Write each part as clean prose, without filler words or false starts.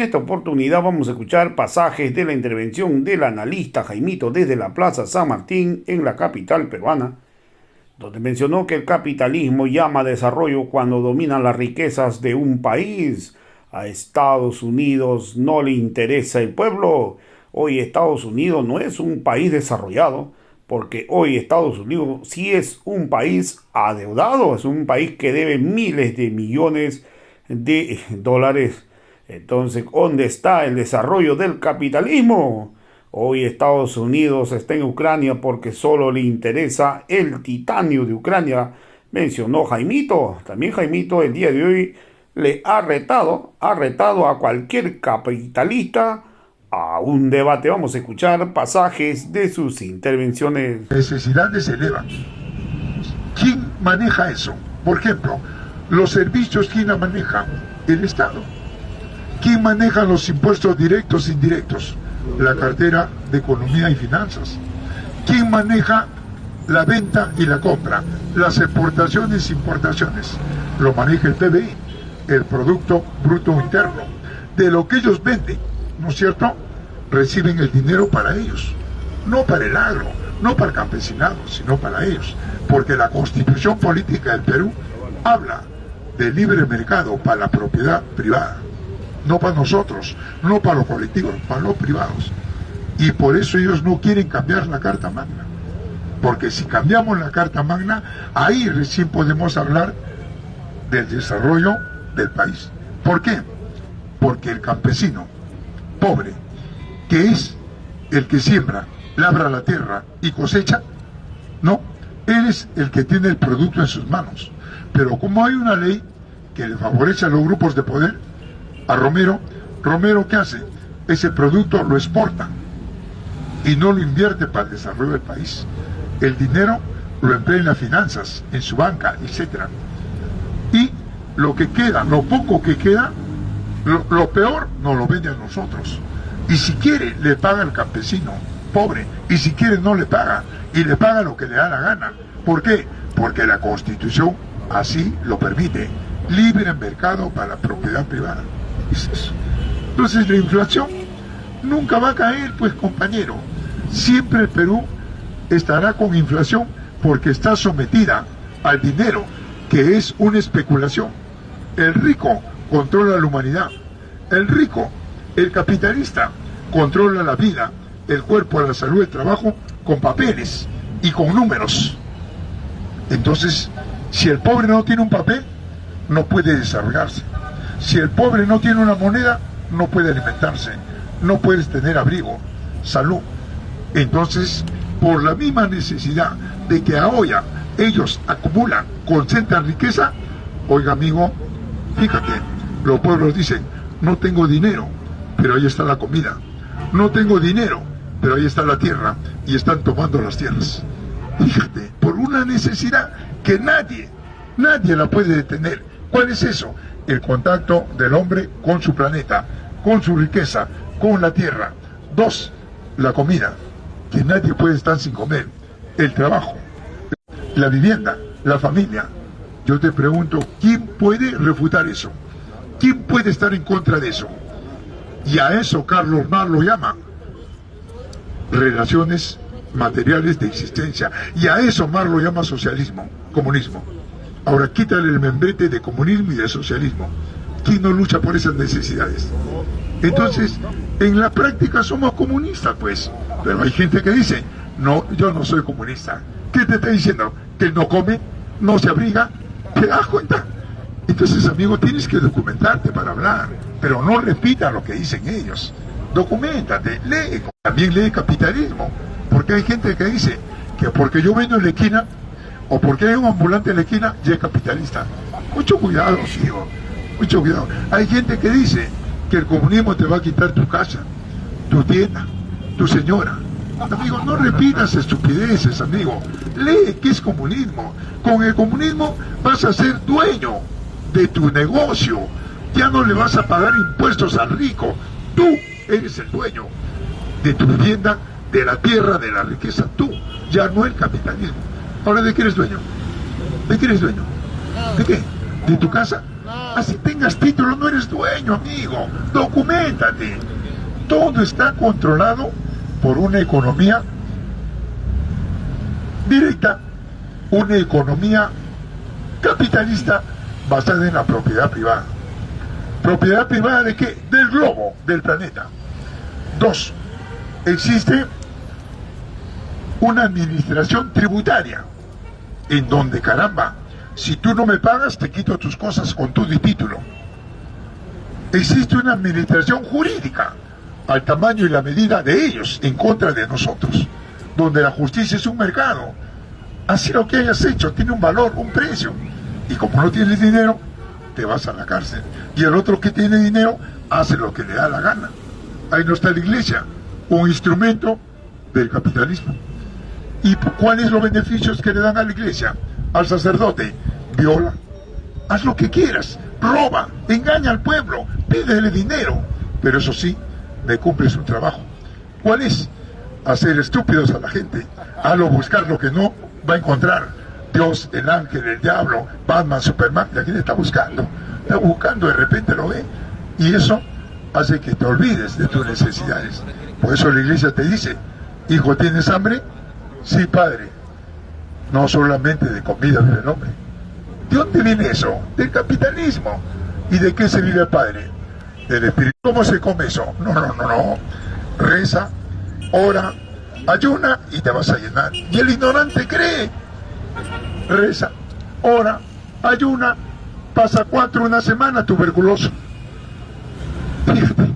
En esta oportunidad vamos a escuchar pasajes de la intervención del analista Jaimito desde la Plaza San Martín en la capital peruana, donde mencionó que el capitalismo llama a desarrollo cuando dominan las riquezas de un país. A Estados Unidos no le interesa el pueblo. Hoy Estados Unidos no es un país desarrollado, porque hoy Estados Unidos sí es un país adeudado, es un país que debe miles de millones de dólares. Entonces, ¿dónde está el desarrollo del capitalismo? Hoy Estados Unidos está en Ucrania porque solo le interesa el titanio de Ucrania, mencionó Jaimito. También Jaimito el día de hoy le ha retado a cualquier capitalista a un debate. Vamos a escuchar pasajes de sus intervenciones. Necesidades se elevan. ¿Quién maneja eso? Por ejemplo, los servicios, ¿quién la maneja? El Estado. ¿Quién maneja los impuestos directos e indirectos? La cartera de Economía y Finanzas. ¿Quién maneja la venta y la compra? Las exportaciones e importaciones. Lo maneja el PBI, el Producto Bruto Interno. De lo que ellos venden, ¿no es cierto? Reciben el dinero para ellos. No para el agro, no para el campesinado, sino para ellos. Porque la Constitución Política del Perú habla de libre mercado para la propiedad privada. No para nosotros, no para los colectivos, para los privados. Y por eso ellos no quieren cambiar la Carta Magna. Porque si cambiamos la Carta Magna, ahí recién podemos hablar del desarrollo del país. ¿Por qué? Porque el campesino pobre, que es el que siembra, labra la tierra y cosecha, no, él es el que tiene el producto en sus manos. Pero como hay una ley que le favorece a los grupos de poder, a Romero, ¿qué hace? Ese producto lo exporta y no lo invierte para el desarrollo del país. El dinero lo emplea en las finanzas, en su banca, etc. Y lo que queda, lo poco que queda, lo peor nos lo vende a nosotros. Y si quiere, le paga al campesino pobre, y si quiere no le paga, y le paga lo que le da la gana. ¿Por qué? Porque la Constitución así lo permite. Libre mercado para la propiedad privada. Es eso. Entonces la inflación nunca va a caer, pues, compañero. Siempre el Perú estará con inflación porque está sometida al dinero, que es una especulación. El rico controla la humanidad. El rico, el capitalista, controla la vida, el cuerpo, la salud, el trabajo, con papeles y con números. Entonces, si el pobre no tiene un papel, no puede desarrollarse. Si el pobre no tiene una moneda, no puede alimentarse, no puedes tener abrigo, salud. Entonces, por la misma necesidad de que ahora ellos acumulan, concentran riqueza, oiga amigo, fíjate, los pueblos dicen, no tengo dinero, pero ahí está la comida. No tengo dinero, pero ahí está la tierra, y están tomando las tierras. Fíjate, por una necesidad que nadie la puede detener. ¿Cuál es eso? El contacto del hombre con su planeta, con su riqueza, con la tierra. 2, la comida, que nadie puede estar sin comer. El trabajo, la vivienda, la familia. Yo te pregunto, ¿quién puede refutar eso? ¿Quién puede estar en contra de eso? Y a eso Carlos Marx lo llama relaciones materiales de existencia. Y a eso Marx lo llama socialismo, comunismo. Ahora quítale el membrete de comunismo y de socialismo. ¿Quién no lucha por esas necesidades? Entonces, en la práctica somos comunistas, pues. Pero hay gente que dice, no, yo no soy comunista. ¿Qué te está diciendo? Que él no come, no se abriga. ¿Te das cuenta? Entonces, amigo, tienes que documentarte para hablar. Pero no repita lo que dicen ellos. Documéntate, lee. También lee Capitalismo. Porque hay gente que dice que porque yo vendo en la esquina, o porque hay un ambulante en la esquina, ya es capitalista. Mucho cuidado, hijo. Mucho cuidado. Hay gente que dice que el comunismo te va a quitar tu casa, tu tienda, tu señora. Amigo, no repitas estupideces, amigo. Lee qué es comunismo. Con el comunismo vas a ser dueño de tu negocio. Ya no le vas a pagar impuestos al rico. Tú eres el dueño de tu vivienda, de la tierra, de la riqueza. Tú, ya no el capitalismo. Ahora, ¿de qué eres dueño? ¿De qué eres dueño? ¿De qué? ¿De tu casa? Así tengas título, no eres dueño, amigo. Documéntate. Todo está controlado por una economía directa, una economía capitalista basada en la propiedad privada. ¿Propiedad privada de qué? Del globo, del planeta. 2. Existe una administración tributaria en donde, caramba, si tú no me pagas, te quito tus cosas con tu título. Existe una administración jurídica al tamaño y la medida de ellos en contra de nosotros, donde la justicia es un mercado. Así lo que hayas hecho tiene un valor, un precio, y como no tienes dinero, te vas a la cárcel. Y el otro que tiene dinero hace lo que le da la gana. Ahí no está la iglesia, un instrumento del capitalismo. ¿Y cuáles los beneficios que le dan a la iglesia? Al sacerdote: viola, haz lo que quieras, roba, engaña al pueblo, pídele dinero, pero eso sí, me cumple su trabajo. ¿Cuál es? Hacer estúpidos a la gente, hazlo buscar lo que no va a encontrar. Dios, el ángel, el diablo, Batman, Superman, ¿a quién está buscando? Está buscando, de repente lo ve, y eso hace que te olvides de tus necesidades. Por eso la iglesia te dice: hijo, ¿tienes hambre? Sí, padre. No solamente de comida vive el hombre. ¿De dónde viene eso? Del capitalismo. ¿Y de qué se vive el padre? Del espíritu. ¿Cómo se come eso? No. Reza, ora, ayuna y te vas a llenar. Y el ignorante cree. Reza, ora, ayuna, pasa 4 una semana tuberculoso. Fíjate,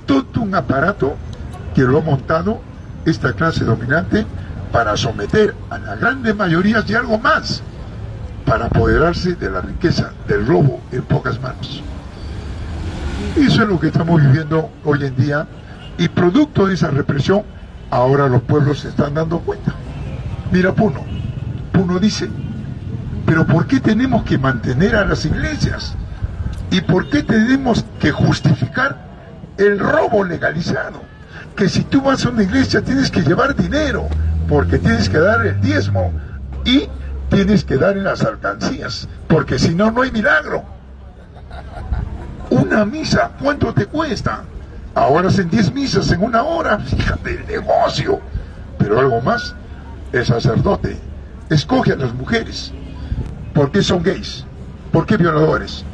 todo un aparato que lo ha montado esta clase dominante para someter a las grandes mayorías y algo más, para apoderarse de la riqueza, del robo en pocas manos. Eso es lo que estamos viviendo hoy en día, y producto de esa represión, ahora los pueblos se están dando cuenta. Mira Puno dice: pero ¿por qué tenemos que mantener a las iglesias? ¿Y por qué tenemos que justificar el robo legalizado? Que si tú vas a una iglesia tienes que llevar dinero, porque tienes que dar el diezmo y tienes que dar en las alcancías, porque si no, no hay milagro. Una misa, ¿cuánto te cuesta? Ahora hacen 10 misas en 1 hora, fíjate el negocio. Pero algo más, el sacerdote escoge a las mujeres. ¿Por qué son gays? ¿Por qué violadores?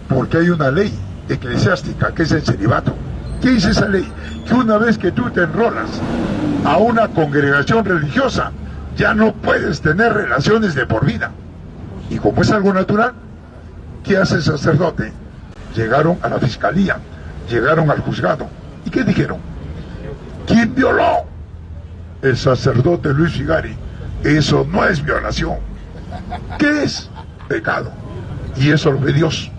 Porque hay una ley eclesiástica que es el celibato. ¿Qué dice esa ley? Que una vez que tú te enrolas a una congregación religiosa, ya no puedes tener relaciones de por vida. Y como es algo natural, ¿qué hace el sacerdote? Llegaron a la fiscalía, llegaron al juzgado. ¿Y qué dijeron? ¿Quién violó? El sacerdote Luis Figari. Eso no es violación. ¿Qué es? Pecado. Y eso lo ve Dios.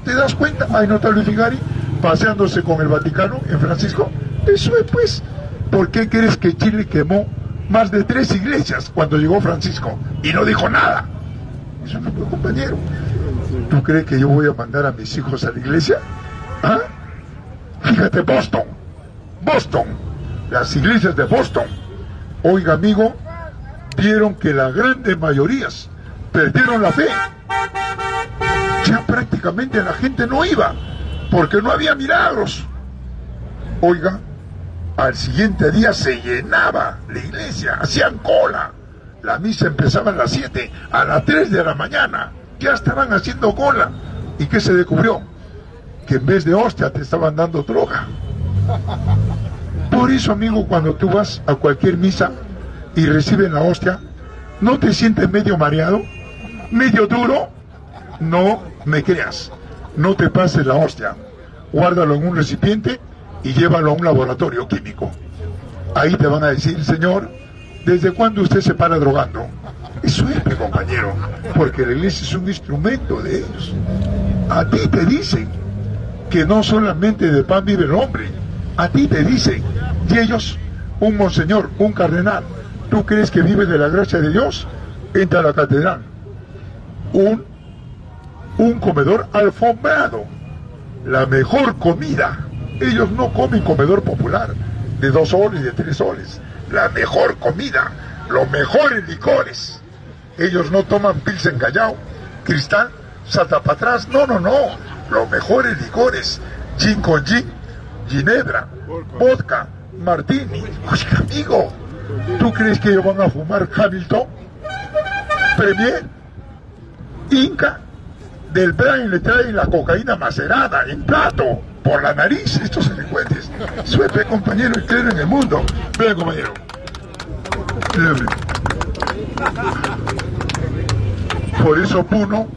¿Te das cuenta? Ahí no está Luis Figari paseándose con el Vaticano en Francisco. Eso es, pues. ¿Por qué crees que Chile quemó más de 3 iglesias cuando llegó Francisco y no dijo nada? Eso no fue, compañero. ¿Tú crees que yo voy a mandar a mis hijos a la iglesia? ¿Ah? Fíjate, Boston, las iglesias de Boston, oiga amigo, vieron que las grandes mayorías perdieron la fe. Ya prácticamente la gente no iba, porque no había milagros. Oiga, al siguiente día se llenaba la iglesia, hacían cola. La misa empezaba a las 7, a las 3 de la mañana, ya estaban haciendo cola. ¿Y qué se descubrió? Que en vez de hostia te estaban dando droga. Por eso, amigo, cuando tú vas a cualquier misa y reciben la hostia, ¿no te sientes medio mareado? ¿Medio duro? No me creas, no te pases la hostia. Guárdalo en un recipiente y llévalo a un laboratorio químico. Ahí te van a decir: señor, ¿desde cuándo usted se para drogando? Eso es, mi compañero, porque la iglesia es un instrumento de ellos. A ti te dicen que no solamente de pan vive el hombre, a ti te dicen, y ellos, un monseñor, un cardenal, ¿tú crees que vive de la gracia de Dios? Entra a la catedral, un comedor alfombrado, la mejor comida. Ellos no comen comedor popular de 2 soles, de 3 soles, la mejor comida, los mejores licores. Ellos no toman Pilsen Callao, Cristal, salta para atrás, no, los mejores licores, gin con gin, ginebra, vodka, martini. Oye, amigo, ¿tú crees que ellos van a fumar Hamilton, Premier, Inca? Del Brian le traen la cocaína macerada en plato por la nariz, estos delincuentes. Suerte, compañero, y creen en el mundo. Ven, compañero. Ven. Por eso Puno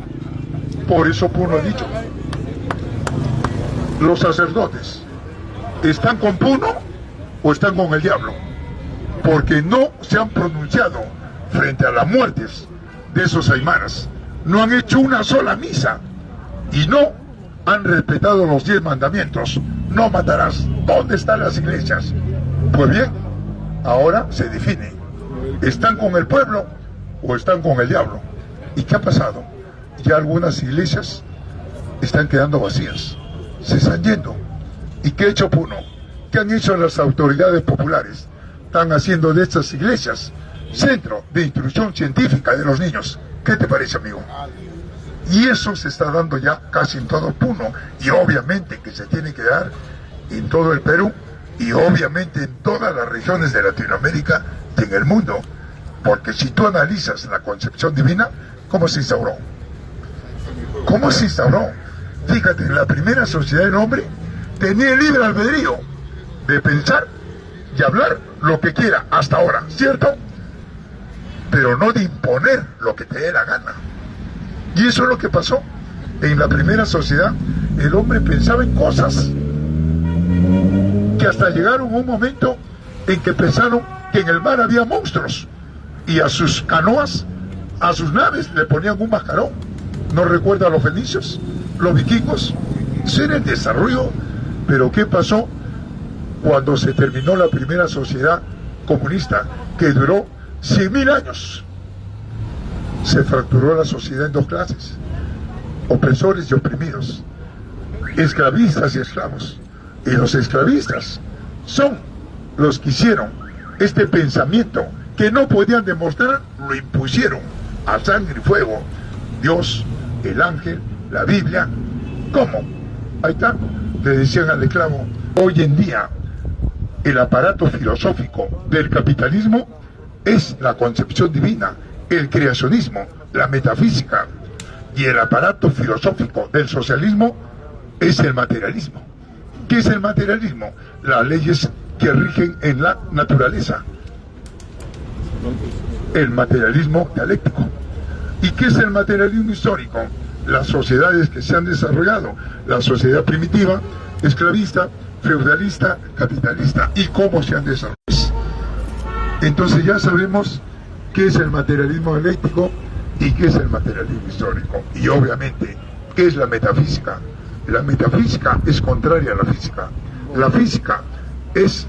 ha dicho, los sacerdotes, ¿están con Puno o están con el diablo? Porque no se han pronunciado frente a las muertes de esos aymaras. No han hecho una sola misa y no han respetado los 10 mandamientos. No matarás. ¿Dónde están las iglesias? Pues bien, ahora se define. ¿Están con el pueblo o están con el diablo? ¿Y qué ha pasado? Ya algunas iglesias están quedando vacías. Se están yendo. ¿Y qué ha hecho Puno? ¿Qué han hecho las autoridades populares? Están haciendo de estas iglesias centro de instrucción científica de los niños. ¿Qué te parece, amigo? Y eso se está dando ya casi en todo Puno, y obviamente que se tiene que dar en todo el Perú, y obviamente en todas las regiones de Latinoamérica y en el mundo, porque si tú analizas la concepción divina, ¿cómo se instauró? ¿Cómo se instauró? Fíjate, en la primera sociedad el hombre tenía el libre albedrío de pensar y hablar lo que quiera hasta ahora, ¿cierto? Pero no de imponer lo que te dé la gana. Y eso es lo que pasó. En la primera sociedad, el hombre pensaba en cosas que hasta llegaron a un momento en que pensaron que en el mar había monstruos, y a sus canoas, a sus naves, le ponían un mascarón. ¿No recuerda a los fenicios, los vikingos? Ese era el desarrollo. Pero ¿qué pasó cuando se terminó la primera sociedad comunista, que duró 100.000 años? Se fracturó la sociedad en dos clases: opresores y oprimidos, esclavistas y esclavos. Y los esclavistas son los que hicieron este pensamiento que no podían demostrar, lo impusieron a sangre y fuego. Dios, el ángel, la Biblia. ¿Cómo? Ahí está. Le decían al esclavo. Hoy en día el aparato filosófico del capitalismo es la concepción divina, el creacionismo, la metafísica, y el aparato filosófico del socialismo es el materialismo. ¿Qué es el materialismo? Las leyes que rigen en la naturaleza. El materialismo dialéctico. ¿Y qué es el materialismo histórico? Las sociedades que se han desarrollado, la sociedad primitiva, esclavista, feudalista, capitalista, y cómo se han desarrollado. Entonces ya sabemos qué es el materialismo dialéctico y qué es el materialismo histórico. Y obviamente, ¿qué es la metafísica? La metafísica es contraria a la física. La física es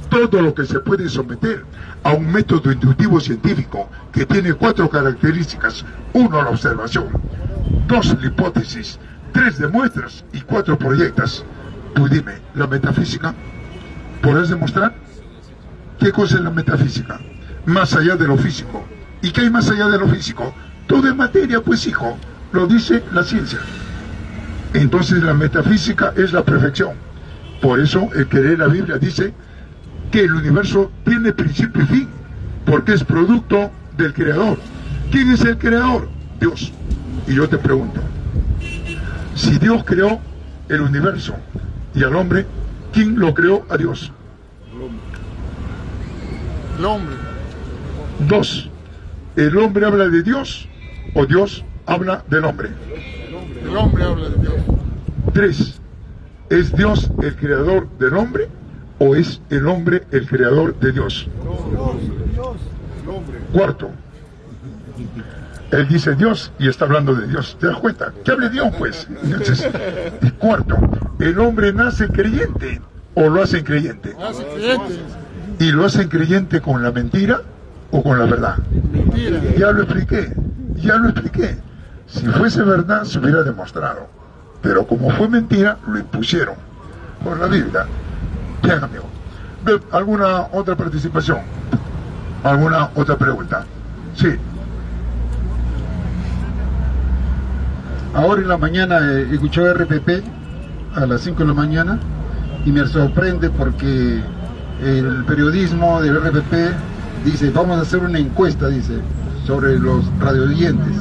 todo lo que se puede someter a un método inductivo científico que tiene 4 características: 1, la observación; 2, la hipótesis; 3, demuestras; y 4, proyectas. Tú dime, ¿la metafísica podrás demostrar? ¿Qué cosa es la metafísica? Más allá de lo físico. ¿Y qué hay más allá de lo físico? Todo es materia, pues, hijo, lo dice la ciencia. Entonces la metafísica es la perfección. Por eso el que lee la Biblia dice que el universo tiene principio y fin, porque es producto del Creador. ¿Quién es el Creador? Dios. Y yo te pregunto, si Dios creó el universo y al hombre, ¿quién lo creó a Dios? El hombre. 2. ¿El hombre habla de Dios o Dios habla del hombre? El hombre habla de Dios. 3. ¿Es Dios el creador del hombre o es el hombre el creador de Dios? Dios. 4. Él dice Dios y está hablando de Dios. ¿Te das cuenta? Que hable Dios, pues. Entonces, y 4. ¿El hombre nace creyente o lo hacen creyente? Hace creyente. ¿Y lo hacen creyente con la mentira o con la verdad? Mentira. Ya lo expliqué. Si fuese verdad, se hubiera demostrado. Pero como fue mentira, lo impusieron por la Biblia. Bien, amigo. ¿Alguna otra participación? ¿Alguna otra pregunta? Sí. Ahora en la mañana escuché RPP a las 5 de la mañana y me sorprende porque el periodismo del RPP dice, vamos a hacer una encuesta, dice, sobre los radioyentes.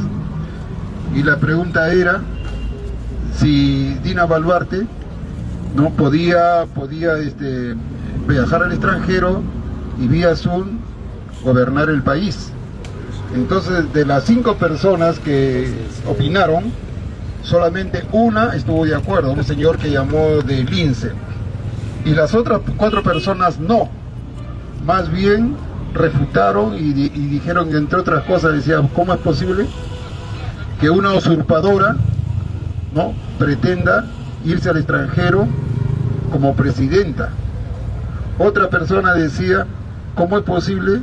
Y la pregunta era si Dina Boluarte no podía viajar al extranjero y vía Zoom gobernar el país. Entonces, de las 5 personas que opinaron, solamente una estuvo de acuerdo, un señor que llamó de Lince, y las otras 4 personas no, más bien refutaron y dijeron que, entre otras cosas, decían, ¿cómo es posible que una usurpadora, ¿no?, pretenda irse al extranjero como presidenta? Otra persona decía, ¿cómo es posible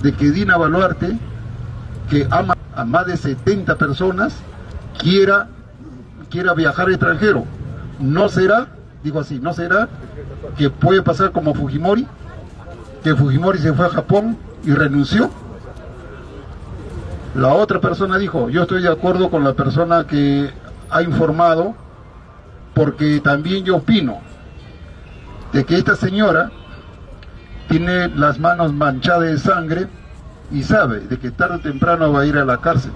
de que Dina Boluarte, que ama a más de 70 personas, quiera viajar al extranjero? ¿No será, digo así, no será que puede pasar como Fujimori, que Fujimori se fue a Japón y renunció? La otra persona dijo, yo estoy de acuerdo con la persona que ha informado, porque también yo opino de que esta señora tiene las manos manchadas de sangre y sabe de que tarde o temprano va a ir a la cárcel.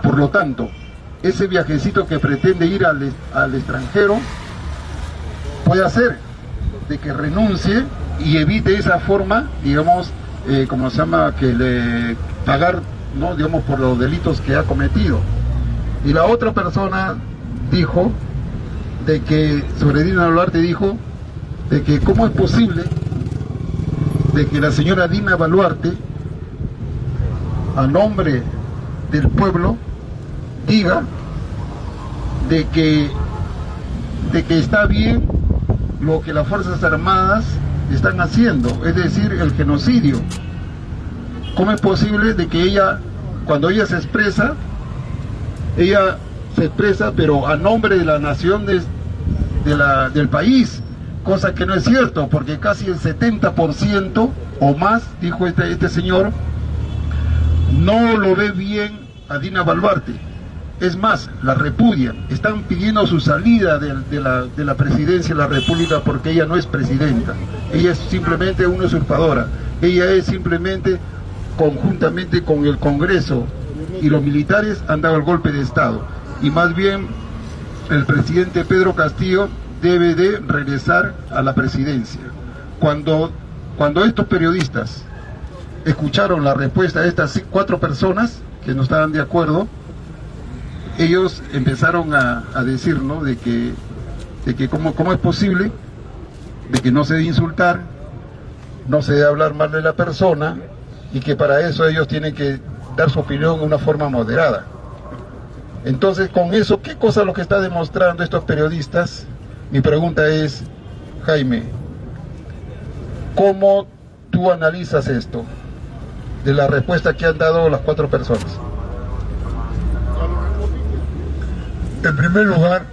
Por lo tanto, ese viajecito que pretende ir al extranjero puede hacer de que renuncie y evite esa forma, digamos, como se llama, que le pagar, ¿no?, digamos, por los delitos que ha cometido. Y la otra persona dijo de que, sobre Dina Boluarte, dijo de que cómo es posible de que la señora Dina Boluarte, a nombre del pueblo, diga de que está bien lo que las Fuerzas Armadas están haciendo, es decir, el genocidio. ¿Cómo es posible de que ella, cuando ella se expresa pero a nombre de la nación del país, cosa que no es cierto, porque casi el 70% o más, dijo este señor, no lo ve bien a Dina Boluarte? Es más, la repudian, están pidiendo su salida de la presidencia de la República, porque ella no es presidenta, ella es simplemente una usurpadora, ella es simplemente, conjuntamente con el Congreso y los militares, han dado el golpe de Estado, y más bien el presidente Pedro Castillo debe de regresar a la presidencia. Cuando estos periodistas escucharon la respuesta de estas 4 personas que no estaban de acuerdo, ellos empezaron a decir, ¿no?, de que cómo es posible de que no se debe insultar, no se debe hablar mal de la persona, y que para eso ellos tienen que dar su opinión de una forma moderada. Entonces, con eso, ¿qué cosa es lo que está demostrando estos periodistas? Mi pregunta es, Jaime, ¿cómo tú analizas esto de la respuesta que han dado las 4 personas? En primer lugar,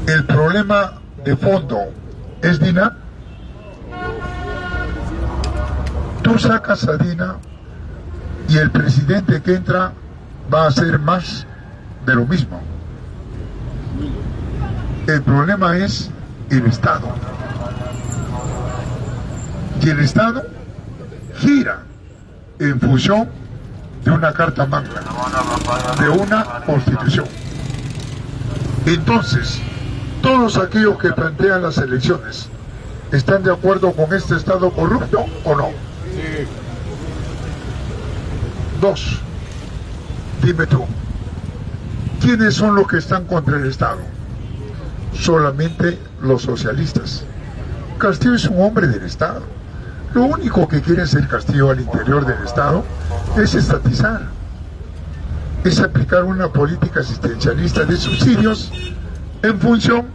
el problema de fondo es Dina. Tú sacas a Dina y el presidente que entra va a hacer más de lo mismo. El problema es el Estado. Y el Estado gira en función de una carta magna, de una constitución. Entonces, todos aquellos que plantean las elecciones, ¿están de acuerdo con este Estado corrupto o no? Sí. 2. Dime tú, ¿quiénes son los que están contra el Estado? Solamente los socialistas. Castillo es un hombre del Estado. Lo único que quiere hacer Castillo al interior del Estado es estatizar, es aplicar una política asistencialista de subsidios en función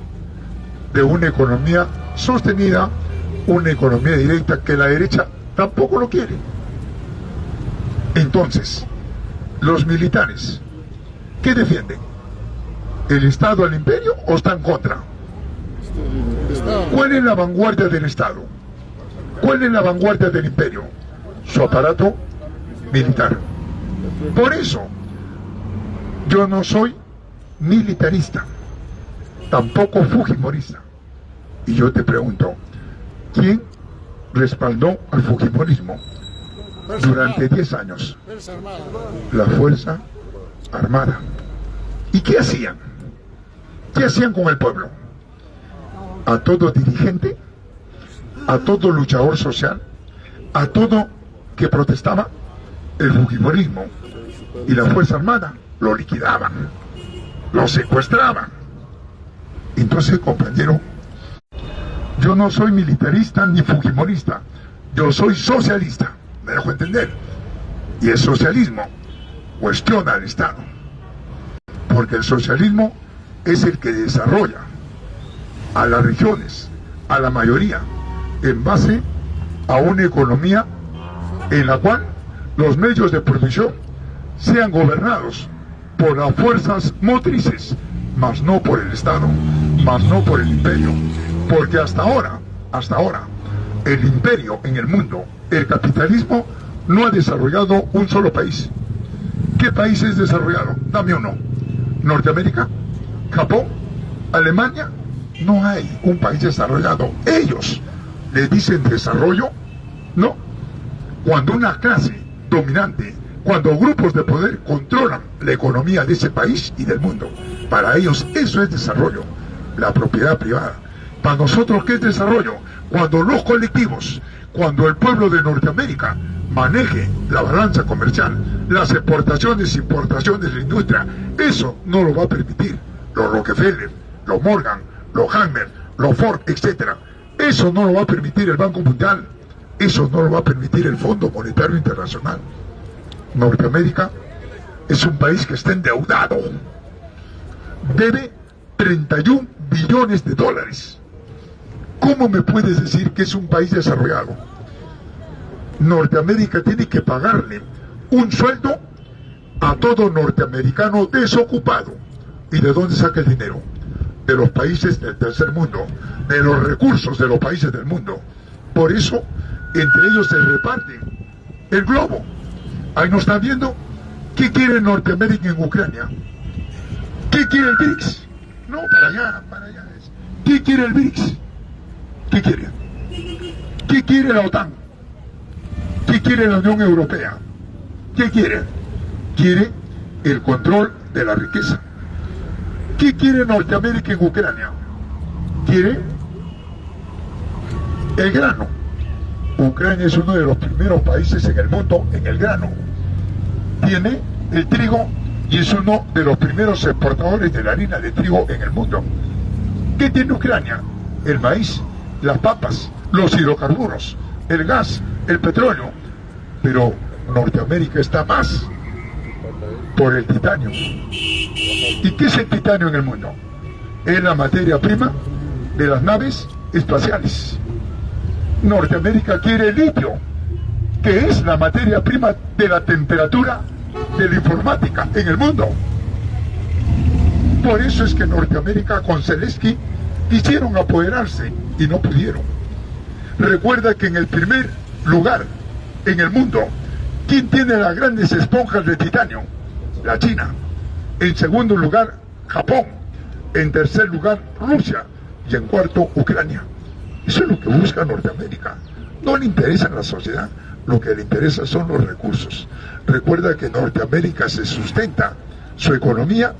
de una economía sostenida, una economía directa que la derecha tampoco lo quiere. Entonces, los militares, ¿qué defienden? ¿El Estado al imperio o están contra? ¿Cuál es la vanguardia del Estado? ¿Cuál es la vanguardia del imperio? Su aparato militar. Por eso, Yo no soy militarista, tampoco fujimorista. Y yo te pregunto, ¿quién respaldó al fujimorismo durante 10 años? Fuerza Armada. La Fuerza Armada. ¿Y qué hacían? ¿Qué hacían con el pueblo? A todo dirigente, a todo luchador social, a todo que protestaba, el fujimorismo y la Fuerza Armada lo liquidaban, lo secuestraban. Entonces, compañero, yo no soy militarista ni fujimorista, yo soy socialista, me dejo entender. Y el socialismo cuestiona al Estado, porque el socialismo es el que desarrolla a las regiones, a la mayoría, en base a una economía en la cual los medios de producción sean gobernados por las fuerzas motrices, mas no por el Estado, mas no por el imperio, porque hasta ahora, el imperio en el mundo, el capitalismo, no ha desarrollado un solo país. ¿Qué país es desarrollado? Dame uno. ¿Norteamérica? ¿Japón? ¿Alemania? No hay un país desarrollado. Ellos le dicen desarrollo, no. Cuando una clase dominante, cuando grupos de poder controlan la economía de ese país y del mundo, para ellos eso es desarrollo, la propiedad privada. Para nosotros, ¿qué es desarrollo? Cuando los colectivos, cuando el pueblo de Norteamérica maneje la balanza comercial, las exportaciones, importaciones, la industria, eso no lo va a permitir los Rockefeller, los Morgan, los Hammer, los Ford, etc. Eso no lo va a permitir el Banco Mundial, eso no lo va a permitir el Fondo Monetario Internacional. Norteamérica es un país que está endeudado, debe 31 billones de dólares. ¿Cómo me puedes decir que es un país desarrollado? Norteamérica tiene que pagarle un sueldo a todo norteamericano desocupado. ¿Y de dónde saca el dinero? De los países del tercer mundo, de los recursos de los países del mundo. Por eso, entre ellos se reparte el globo. Ahí nos están viendo qué quiere Norteamérica en Ucrania. ¿Qué quiere el BRICS? No, para allá. ¿Qué quiere el BRICS? ¿Qué quiere? ¿Qué quiere la OTAN? ¿Qué quiere la Unión Europea? ¿Qué quiere? Quiere el control de la riqueza. ¿Qué quiere Norteamérica en Ucrania? Quiere el grano. Ucrania es uno de los primeros países en el mundo en el grano. Tiene el trigo y es uno de los primeros exportadores de la harina de trigo en el mundo. ¿Qué tiene Ucrania? El maíz, las papas, los hidrocarburos, el gas, el petróleo. Pero Norteamérica está más por el titanio. ¿Y qué es el titanio en el mundo? Es la materia prima de las naves espaciales. Norteamérica quiere el litio, que es la materia prima de la temperatura de la informática en el mundo. Por eso es que Norteamérica con Zelensky quisieron apoderarse y no pudieron. Recuerda que en el primer lugar en el mundo, ¿quién tiene las grandes esponjas de titanio? La China. En segundo lugar, Japón. En tercer lugar, Rusia. Y en cuarto, Ucrania. Eso es lo que busca Norteamérica. No le interesa la sociedad, lo que le interesa son los recursos. Recuerda que Norteamérica se sustenta su economía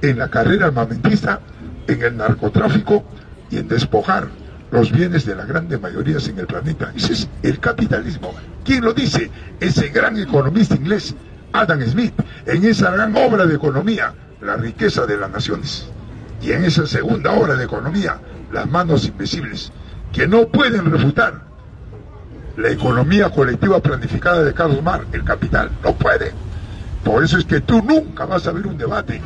en la carrera armamentista, en el narcotráfico y en despojar los bienes de las grandes mayorías en el planeta. Ese es el capitalismo. ¿Quién lo dice? Ese gran economista inglés, Adam Smith, en esa gran obra de economía, La riqueza de las naciones. Y en esa segunda obra de economía, Las manos invisibles, que no pueden refutar la economía colectiva planificada de Carlos Marx, El Capital. No puede. Por eso es que tú nunca vas a ver un debate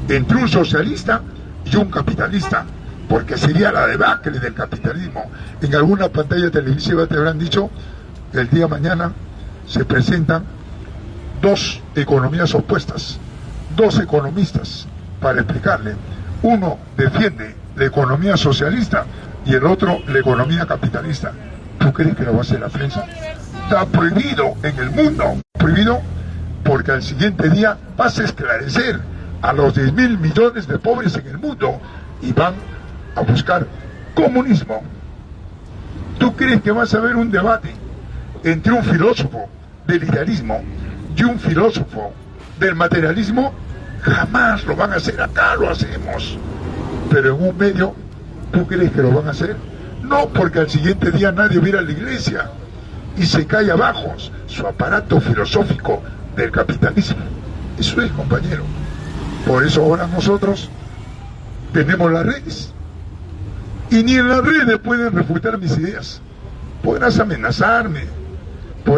entre un socialista y un capitalista, porque sería la debacle del capitalismo. En alguna pantalla televisiva te habrán dicho que el día de mañana se presentan dos economías opuestas, dos economistas, para explicarle. Uno defiende la economía socialista y el otro la economía capitalista. ¿Tú crees que lo va a hacer la prensa? Está prohibido en el mundo. Prohibido porque al siguiente día vas a esclarecer a los 10.000 millones de pobres en el mundo y van a buscar comunismo. ¿Tú crees que vas a haber un debate entre un filósofo del idealismo y un filósofo del materialismo? Jamás lo van a hacer. Acá lo hacemos, pero en un medio, ¿tú crees que lo van a hacer? No, porque al siguiente día nadie va a ir a la iglesia y se cae abajo su aparato filosófico del capitalismo. Eso es, compañero. Por eso ahora nosotros tenemos las redes, y ni en las redes pueden refutar mis ideas. Podrás amenazarme,